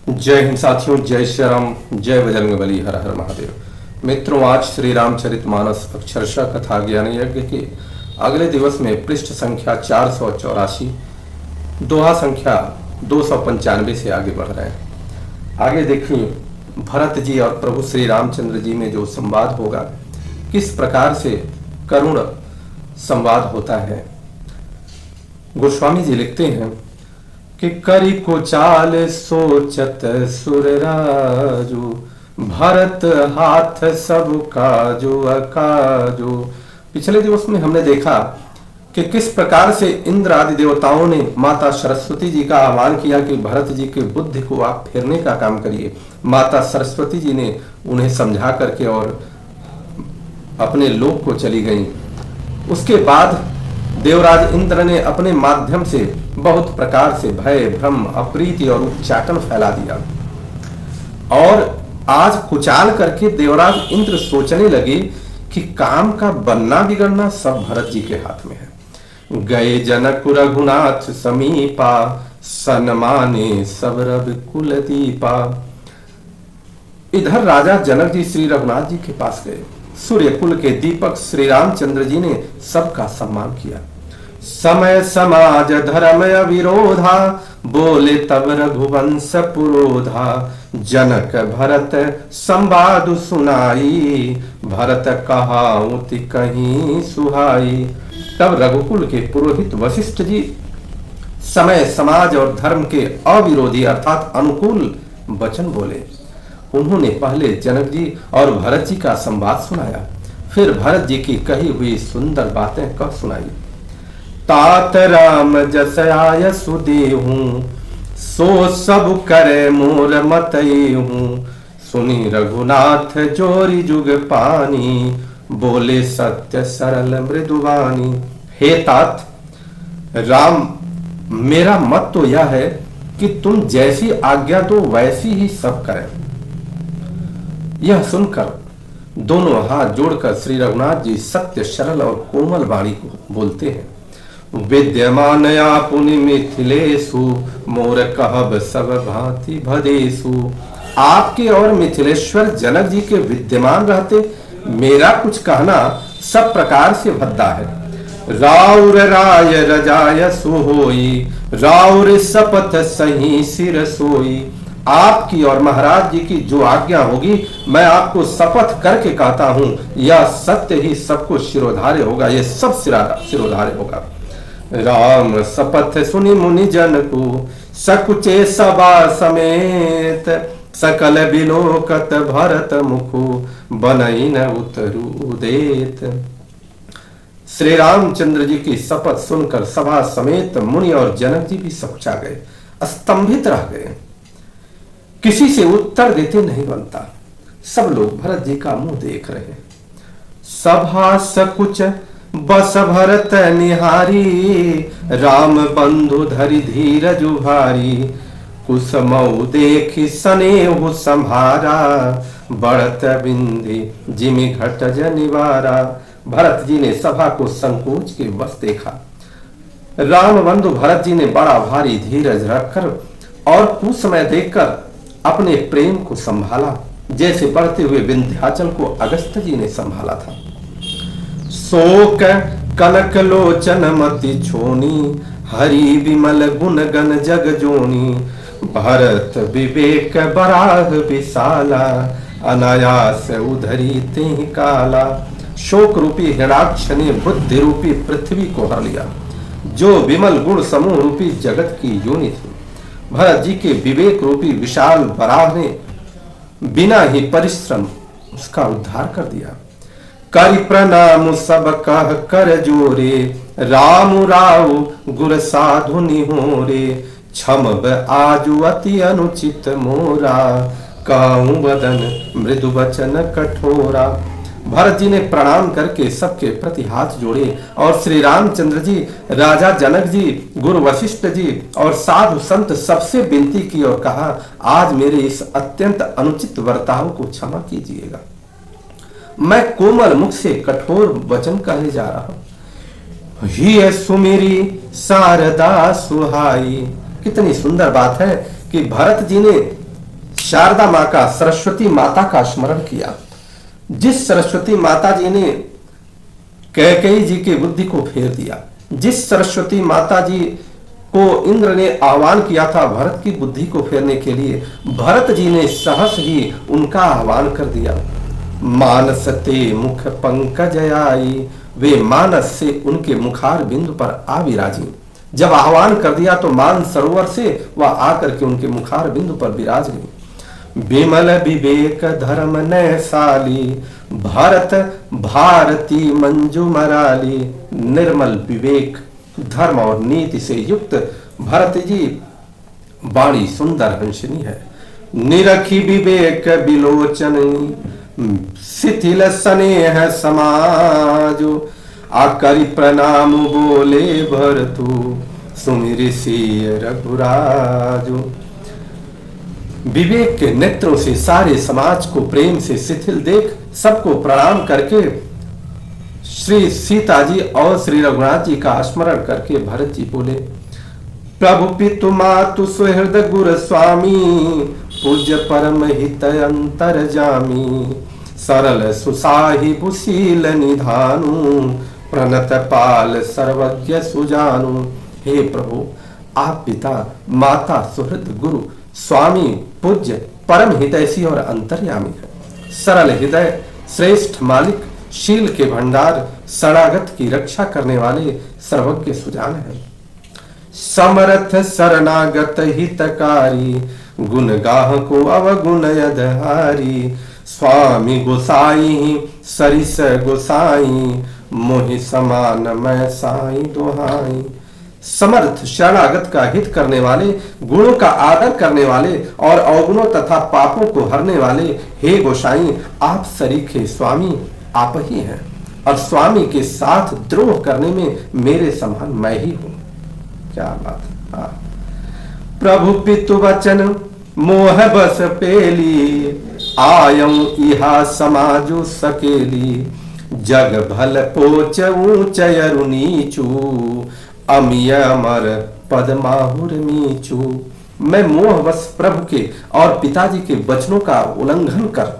जय हिंद साथियों, जय श्री राम, जय बजरंगबली, हर हर महादेव। मित्रों, आज श्री रामचरितमानस अक्षरशः कथा ज्ञान यज्ञ के अगले दिवस में पृष्ठ संख्या 484, दोहा संख्या 295 से आगे बढ़ रहे हैं। आगे देखिए, भरत जी और प्रभु श्री रामचंद्र जी में जो संवाद होगा, किस प्रकार से करुण संवाद होता है। गोस्वामी जी लिखते हैं कि करी को चाल सोचत सुरराजू, भरत हाथ सब काजो अकाजो। पिछले दिवस में हमने देखा कि किस प्रकार से इंद्र आदि देवताओं ने माता सरस्वती जी का आह्वान किया कि भरत जी के बुद्धि को आप फेरने का काम करिए। माता सरस्वती जी ने उन्हें समझा करके और अपने लोक को चली गईं। उसके बाद देवराज इंद्र ने अपने माध्यम से बहुत प्रकार से भय, भ्रम, अप्रीति और उच्चाटन फैला दिया। और आज कुचाल करके देवराज इंद्र सोचने लगे कि काम का बनना बिगड़ना सब भरत जी के हाथ में है। गए जनक रघुनाथ समीपा, सन्माने सब रघुकुल दीपा। इधर राजा जनक जी श्री रघुनाथ जी के पास गए। सूर्य कुल के दीपक श्री रामचंद्र जी ने सबका सम्मान किया। समय समाज धर्म अविरोधा, बोले तब रघुवंश पुरोधा। जनक भरत संवाद सुनाई, भरत कहाउति कहीं सुहाई। तब रघुकुल के पुरोहित वशिष्ठ जी समय, समाज और धर्म के अविरोधी अर्थात अनुकूल वचन बोले। उन्होंने पहले जनक जी और भरत जी का संवाद सुनाया, फिर भरत जी की कही हुई सुंदर बातें कह सुनाई। तात राम जस आय सुदेहूं, सो सब करे मोर मतएहूं। सुनी रघुनाथ जोरी जुग पानी, बोले सत्य सरल मृदुवानी। हे तात राम, मेरा मत तो यह है कि तुम जैसी आज्ञा दो वैसी ही सब करें। यह सुनकर दोनों हाथ जोड़कर श्री रघुनाथ जी सत्य, सरल और कोमल वाणी को बोलते हैं। विद्यमान आपुनि मिथिलेशु, मोर कहब सब भांति भदेशु। आपके और मिथिलेश्वर जनक जी के विद्यमान रहते मेरा कुछ कहना सब प्रकार से भद्दा है। राउर राय रजाय सुहोई, राउर सपथ सही सिर सोई। आपकी और महाराज जी की जो आज्ञा होगी मैं आपको शपथ करके कहता हूं, यह सत्य ही सबको शिरोधार्य होगा, यह सब शिरोधार्य होगा। राम शपथ सुनि मुनि जन को, सकुचे सभा समेत। सकल बिलोकत भरत मुखु, बनई न उतरु देत। श्री रामचंद्र जी की शपथ सुनकर सभा समेत मुनि और जनक जी भी सकुचा गए, स्तंभित रह गए। किसी से उत्तर देते नहीं बनता। सब लोग भरत जी का मुंह देख रहे। सभा सकुच बस भरत निहारी, राम बंधु धरि धीरज भारी। कुसमऊ देखि सनेहु संभारा, बढ़त बिंदी जिमि घट जनिवारा। भरत जी ने सभा को संकोच के वश देखा। राम बंधु भरत जी ने बड़ा भारी धीरज रखकर और कुसमय देखकर अपने प्रेम को संभाला, जैसे बढ़ते हुए विंध्याचल को अगस्त्य जी ने संभाला था। शोक कनक लोचन मति छोनी, हरि विमल गुण गण जग जोनी। भरत विवेक बराह विशाला, अनायास उधरी तेहि काला। शोक रूपी हिरणाक्ष ने बुद्धि रूपी पृथ्वी को हर लिया, जो विमल गुण समूह रूपी जगत की योनि थी। भरत जी के विवेक रूपी विशाल बराह ने बिना ही परिश्रम उसका उद्धार कर दिया। करि प्रणाम सब कह कर जोरे, राम राव गुर साधु निहोरे। क्षमब आजु अति अनुचित मोरा, काहू बदन मृदु वचन कठोरा। भरत जी ने प्रणाम करके सबके प्रति हाथ जोड़े और श्री रामचंद्र जी, राजा जनक जी, गुरु वशिष्ठ जी और साधु संत सबसे विनती की और कहा, आज मेरे इस अत्यंत अनुचित वर्ताव को क्षमा कीजिएगा। मैं कोमल मुख से कठोर वचन कहने जा रहा हूं। ही सुमेरी शारदा सुहाई। कितनी सुंदर बात है कि भरत जी ने शारदा माँ का, सरस्वती माता का स्मरण किया। जिस सरस्वती माता जी ने कैकेयी जी की बुद्धि को फेर दिया, जिस सरस्वती माता जी को इंद्र ने आह्वान किया था भरत की बुद्धि को फेरने के लिए, भरत जी ने सहस ही उनका आह्वान कर दिया। मानस ते मुख पंकज आई, वे मानस से उनके मुखार बिंदु पर आ विराजी। जब आह्वान कर दिया तो मान सरोवर से वह आकर के उनके मुखार बिंदु पर विराज गई। विमल विवेक धर्म नैसाली, भारत भारती मंजू मराली। निर्मल विवेक, धर्म और नीति से युक्त भरत जी वाणी सुंदर हंसनी है। निरखी विवेक विलोचनी, शिथिल स्नेह समाजो। आकरि प्रणाम बोले भरतु, सुमिर सिय रघुराजो। विवेक के नेत्रों से सारे समाज को प्रेम से शिथिल देख सबको प्रणाम करके श्री सीता जी और श्री रघुनाथ जी का स्मरण करके भरत जी बोले, प्रभु पितु मातु सुहृद गुर स्वामी, पूज्य परम हित अंतर जामी। सरल सुसाहिबु शील निधानु, प्रणत पाल सर्वज्ञ सुजानु। हे प्रभु, आप पिता माता सुहृद गुरु स्वामी पूज्य परम हितैषी और अंतर्यामी है। सरल हृदय श्रेष्ठ मालिक, शील के भंडार, शरणागत की रक्षा करने वाले सर्वज्ञ सुजान है। समर्थ शरणागत हितकारी, गुण गाह को अवगुण यदहारी। स्वामी गोसाई सरिस गोसाई, मोहि समान मैं साई दोहाई। समर्थ शरणागत का हित करने वाले, गुणों का आदर करने वाले और अवगुणों तथा पापों को हरने वाले, हे गोसाई आप सरीखे स्वामी आप ही हैं, और स्वामी के साथ द्रोह करने में मेरे समान मैं ही हूं। क्या बात है। प्रभु पितु वचन मोह बस पेली, आयं इहा समाजु सकेली। जग भल पोच ऊंच अरु नीचू, अमिय अमर पद माहुर नीचू। मैं मोहवश प्रभु के और पिताजी के वचनों का उल्लंघन कर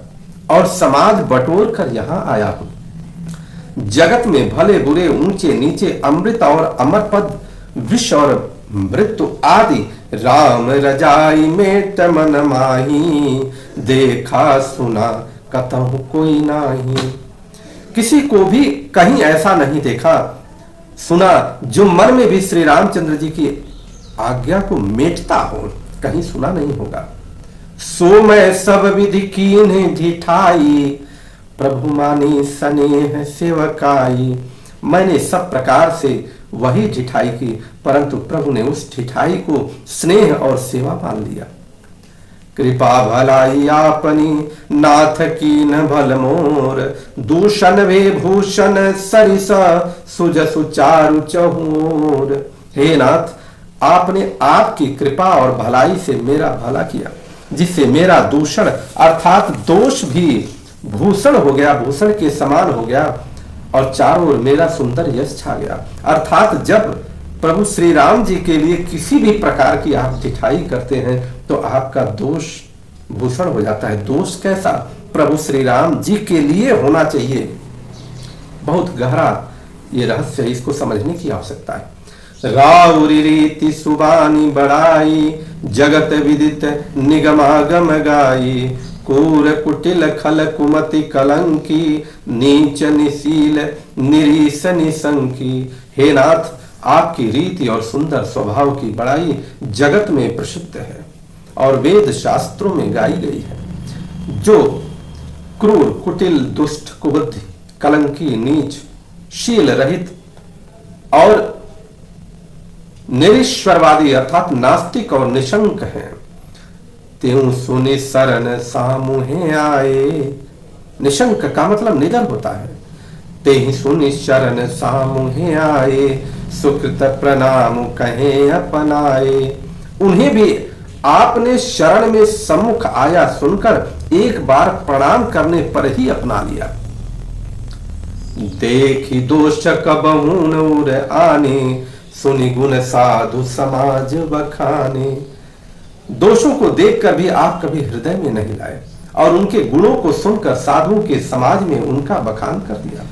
और समाज बटोर कर यहाँ आया हूं। जगत में भले बुरे ऊंचे नीचे, अमृत और अमर पद, विष और मृत्यु आदि, राम रजाई मेट मन माही। देखा सुना कतहु कोई नाही, किसी को भी कहीं ऐसा नहीं देखा सुना जो मन में भी श्री रामचंद्र जी की आज्ञा को मेटता हो, कहीं सुना नहीं होगा। सो मैं सब विधि कीन्ह ढिठाई, प्रभु मानी स्नेह सेवकाई। मैंने सब प्रकार से वही ढिठाई की, परंतु प्रभु ने उस ढिठाई को स्नेह और सेवा मान लिया। कृपा भलाई आपनी नाथ कीन भल मोर, दूषण वे भूषण सरिस सुज सुचारु चहूर। हे नाथ, आपने आपकी कृपा और भलाई से मेरा भला किया, जिससे मेरा दूषण अर्थात दोष भी भूषण हो गया, भूषण के समान हो गया, और चारों ओर मेरा सुंदर यश छा गया। अर्थात जब प्रभु श्री राम जी के लिए किसी भी प्रकार की आप ढिठाई करते हैं तो आपका दोष भूषण हो जाता है। दोष कैसा? प्रभु श्री राम जी के लिए होना चाहिए। बहुत गहरा ये रहस्य है, इसको समझने की आवश्यकता है। राउरी रीति सुबानी बड़ाई, जगत विदित निगमागम गाई। कूर कुटिल खल कुमति कलंकी, नीच निशील निरीस निसंकी। हे नाथ, आपकी रीति और सुंदर स्वभाव की बड़ाई जगत में प्रसिद्ध है और वेद शास्त्रों में गाई गई है। जो क्रूर कुटिल दुष्ट कुबुद्धि कलंकी नीच शील रहित और निरीश्वरवादी अर्थात नास्तिक और निशंक हैं, त्यों सुनि शरण सामुहे आए। निशंक का मतलब निडर होता है। ते ही सुनि शरण सामुहे आए, सुकृत प्रणाम कहे अपनाए। उन्हें भी आपने शरण में सम्मुख आया सुनकर एक बार प्रणाम करने पर ही अपना लिया। देखी दोष कबहू नूर आने, सुनि गुण साधु समाज बखाने। दोषों को देखकर भी आप कभी हृदय में नहीं लाए और उनके गुणों को सुनकर साधुओं के समाज में उनका बखान कर दिया।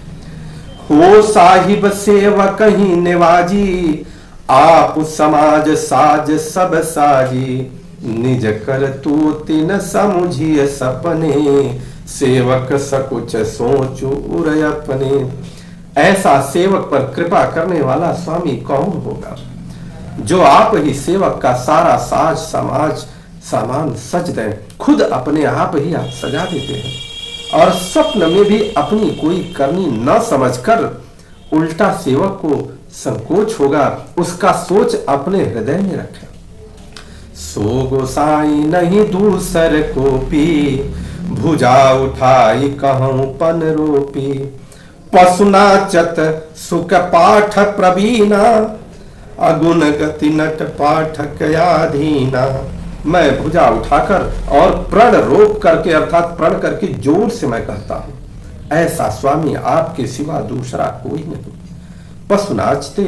हो साहिब सेवक ही निवाजी, आप समाज साज सब साजी, निज कर तू तिन समुझिए सपने, सेवक सकुच सोचो उर अपने। ऐसा सेवक पर कृपा करने वाला स्वामी कौन होगा, जो आप ही सेवक का सारा साज समाज सामान सज दें, खुद अपने आप ही आप सजा देते हैं और स्वप्न में भी अपनी कोई करनी न समझकर उल्टा सेवक को संकोच होगा उसका सोच अपने हृदय में रखें। सो गोसाई नहीं दूसर को पी, भुजा उठाई कहूं पन रोपी, पशुनाचत सुख पाठ प्रवीणा, अगुण गति नट पाठक याधीना। मैं भुजा उठाकर और प्रण रोक करके अर्थात प्रण करके जोर से मैं कहता हूं, ऐसा स्वामी आपके सिवा दूसरा कोई नहीं। पशु नाचते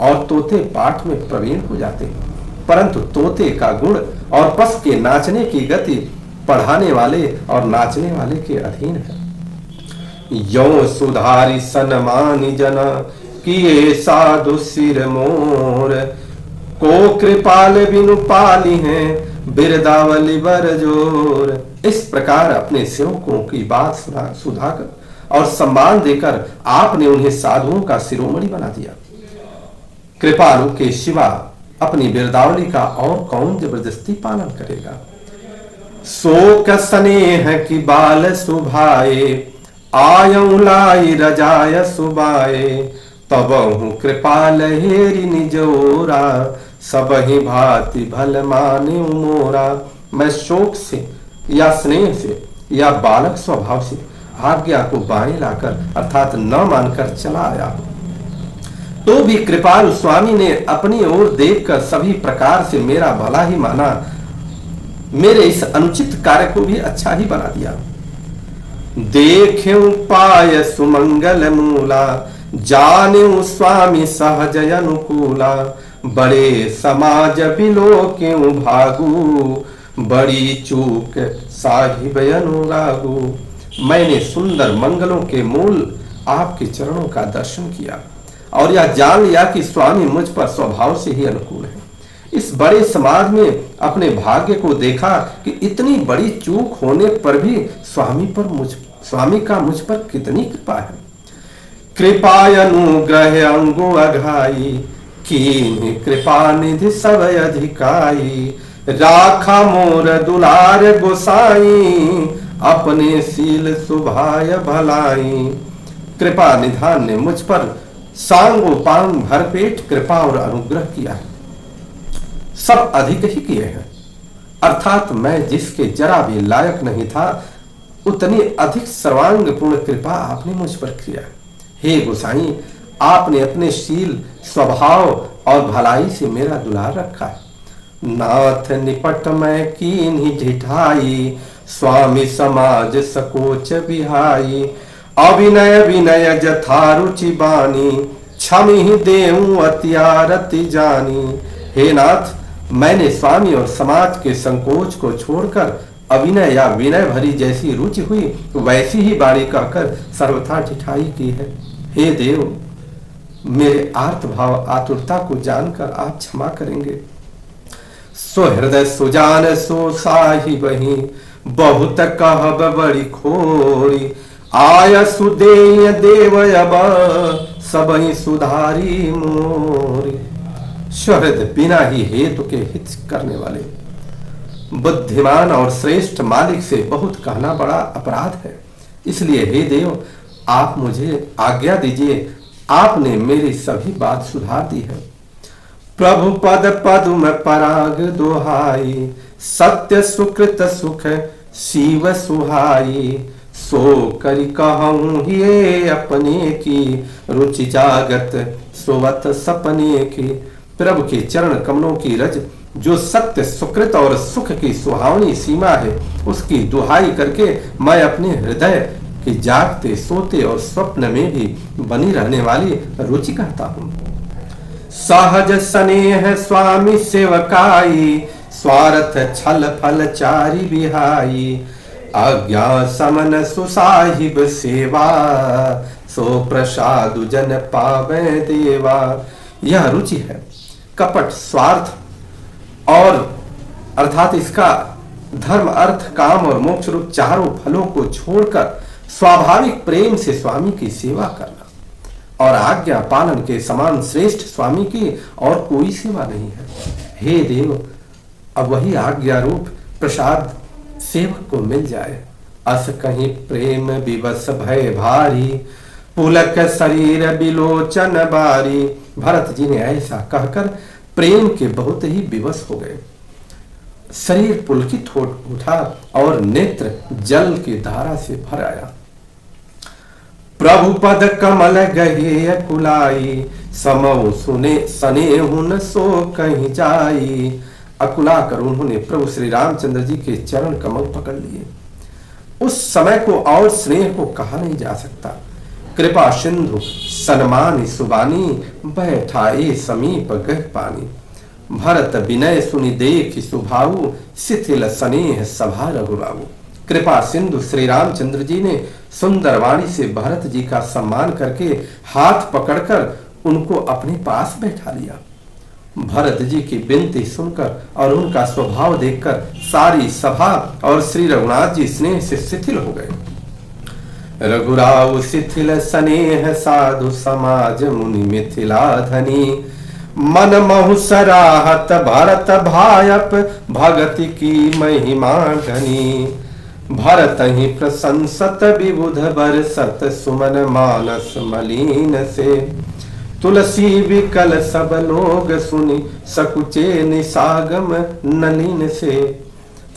और तोते पाठ में प्रवीण हो जाते हैं, परंतु तोते का गुण और पशु के नाचने की गति पढ़ाने वाले और नाचने वाले के अधीन है। यो सुधारी सनमानी जना, किए साधु सिर मोर, को कृपाल बिनु पाली हैं, बिरदावली बर जोर। इस प्रकार अपने सेवकों की बात सुधाकर और सम्मान देकर आपने उन्हें साधुओं का शिरोमणि बना दिया। कृपालु के सिवा अपनी बिरदावली का और कौन जबरदस्ती पालन करेगा। शोक स्नेह की बाल सुभाए, आयऊ लाई रजाय सुबाए, तब हूँ कृपाल हेरी निजोरा, सब ही भांति भल माने मोरा। मैं शोक से या स्नेह से या बालक स्वभाव से आज्ञा को बाएं लाकर अर्थात न मानकर चला आया हूं, तो भी कृपालु स्वामी ने अपनी ओर देखकर सभी प्रकार से मेरा भला ही माना, मेरे इस अनुचित कार्य को भी अच्छा ही बना दिया। देखें पाय सुमंगल मूला, जाने स्वामी सहज अनुकूला, बड़े समाज बिलो क्यों भागू, बड़ी चूक साहिब अनुरागू। मैंने सुंदर मंगलों के मूल आपके चरणों का दर्शन किया और यह जान लिया कि स्वामी मुझ पर स्वभाव से ही अनुकूल है। इस बड़े समाज में अपने भाग्य को देखा कि इतनी बड़ी चूक होने पर भी स्वामी का मुझ पर कितनी कृपा है। कृपा अनुग्रह अंगो अघाई, कीन्ही कृपा निधि सब अधिकाई, राखा मोर दुलार गोसाई, अपने सील सुभाय भलाई। कृपा निधान ने मुझ पर सांगोपांग भरपेट कृपा और अनुग्रह किया है, सब अधिक ही किए हैं, अर्थात मैं जिसके जरा भी लायक नहीं था उतनी अधिक सर्वांग पूर्ण कृपा आपने मुझ पर किया। हे गोसाई, आपने अपने शील स्वभाव और भलाई से मेरा दुलार रखा है। नाथ निपट मैं कीन्ही ढिठाई, स्वामी समाज सकोच बिहाई, अविनय विनय जथा रुचि बानी, क्षमि ही देऊं अत्यारति जानी। हे नाथ, मैंने स्वामी और समाज के संकोच को छोड़कर अविनय या विनय भरी जैसी रुचि हुई वैसी ही बाणी कहकर सर्वथा ठिठाई की है। हे देव, मेरे आर्त भाव आतुरता को जानकर आप क्षमा करेंगे। सो हृदय सुजान सो साही बही, बहुत कहब बड़ी खोरी, आय सुदेय देव अब सबही सुधारी मोरी। शहद बिना ही हेतु के हित करने वाले बुद्धिमान और श्रेष्ठ मालिक से बहुत कहना बड़ा अपराध है। इसलिए हे देव, आप मुझे आज्ञा दीजिए, आपने मेरी सभी बात सुधार दी है। प्रभु पद पद्म पराग दोहाई, सत्य सुकृत सुख शिव सुहाई, सो करि कहूं ये अपने की, रुचि जागत सोवत सपने की। प्रभु के चरण कमलों की रज जो सत्य सुकृत और सुख की सुहावनी सीमा है, उसकी दुहाई करके मैं अपने हृदय कि जागते सोते और स्वप्न में भी बनी रहने वाली रुचि कहता हूं। सहज स्नेह स्वामी सेवकाई, स्वार्थ छल फल चारि बिहाई, आज्ञा समन सुसाहिब सेवा, सो प्रसाद जन पावे देवा। यह रुचि है, कपट, स्वार्थ और अर्थात इसका धर्म, अर्थ, काम और मोक्ष रूप चारों फलों को छोड़कर स्वाभाविक प्रेम से स्वामी की सेवा करना, और आज्ञा पालन के समान श्रेष्ठ स्वामी की और कोई सेवा नहीं है। हे देव, अब वही आज्ञा रूप प्रसाद सेवक को मिल जाए। अस कहीं प्रेम विवश भय भारी, पुलक शरीर बिलोचन बारी। भरत जी ने ऐसा कहकर प्रेम के बहुत ही विवश हो गए। शरीर पुलकित हो उठा और नेत्र जल की धारा से भर आया। प्रभु पद कमल गहे कुलाई, समो सुने सनेहुन सो कहीं जाई। अकुला कर उन्होंने प्रभु श्री रामचंद्र जी के चरण कमल पकड़ लिए। उस समय को और स्नेह को कहा नहीं जा सकता। कृपा सिंधु सन्मानी सुबानी, बैठाए समीप गह पानी। भरत विनय सुनि देख सुभाऊ, शिथिल स्नेह सभा रघुराऊ। कृपा सिंधु श्री रामचंद्र जी ने सुंदर वाणी से भरत जी का सम्मान करके हाथ पकड़कर उनको अपने पास बैठा लिया। भरत जी की विनती सुनकर और उनका स्वभाव देखकर सारी सभा और श्री रघुनाथ जी स्नेह से शिथिल हो गए। रघुराव शिथिल स्नेह साधु समाज मुनि मिथिला धनी, मन महु सराहत भरत भायप भगति की महिमा घनी। भरत ही प्रशंसत विबुध बरसत सुमन मानस मलिन से। तुलसी विकल सब लोग सुनि सकुचे निसागम नलिन से।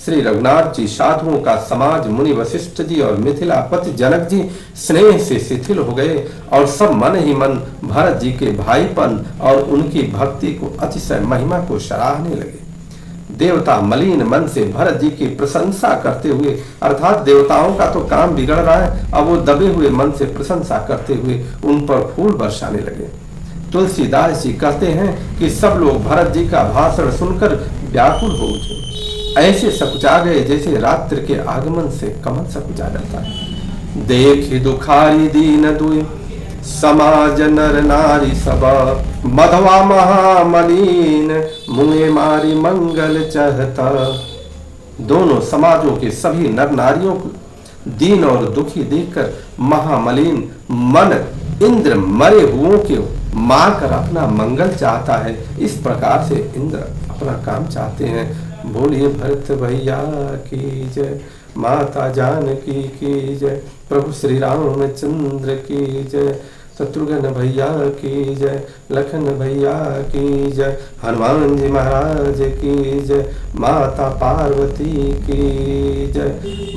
श्री रघुनाथ जी, साधुओं का समाज, मुनि वशिष्ठ जी और मिथिलापति जनक जी स्नेह से शिथिल हो गए और सब मन ही मन भरत जी के भाईपन और उनकी भक्ति को, अतिशय महिमा को सराहने लगे। देवता मलिन मन से भरत जी की प्रशंसा करते हुए, अर्थात देवताओं का तो काम बिगड़ रहा है, अब वो दबे हुए मन से प्रशंसा करते हुए उन पर फूल बरसाने लगे। तुलसीदास जी कहते हैं कि सब लोग भरत जी का भाषण सुनकर व्याकुल हो उठे, ऐसे सकुचा गए जैसे रात्रि के आगमन से कमल सकुचा जाता है। देख दुखारी दीन दुई, समाज नर नारी सब, मधवा महामलीन, मुँह मारी मंगल चहता। दोनों समाजों के सभी नर नारियों को दीन और दुखी देखकर महामलिन मन इंद्र मरे हुओं के मारकर अपना मंगल चाहता है। इस प्रकार से इंद्र अपना काम चाहते हैं। बोलिए भरत भैया की जय, माता जानकी की जय, प्रभु श्री रामचंद्र की जय, शत्रुघ्न भैया की जय, लखन भैया की जय, हनुमान जी महाराज की जय, माता पार्वती की जय,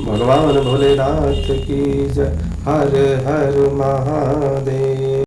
भगवान भोलेनाथ की जय। हर हर महादेव।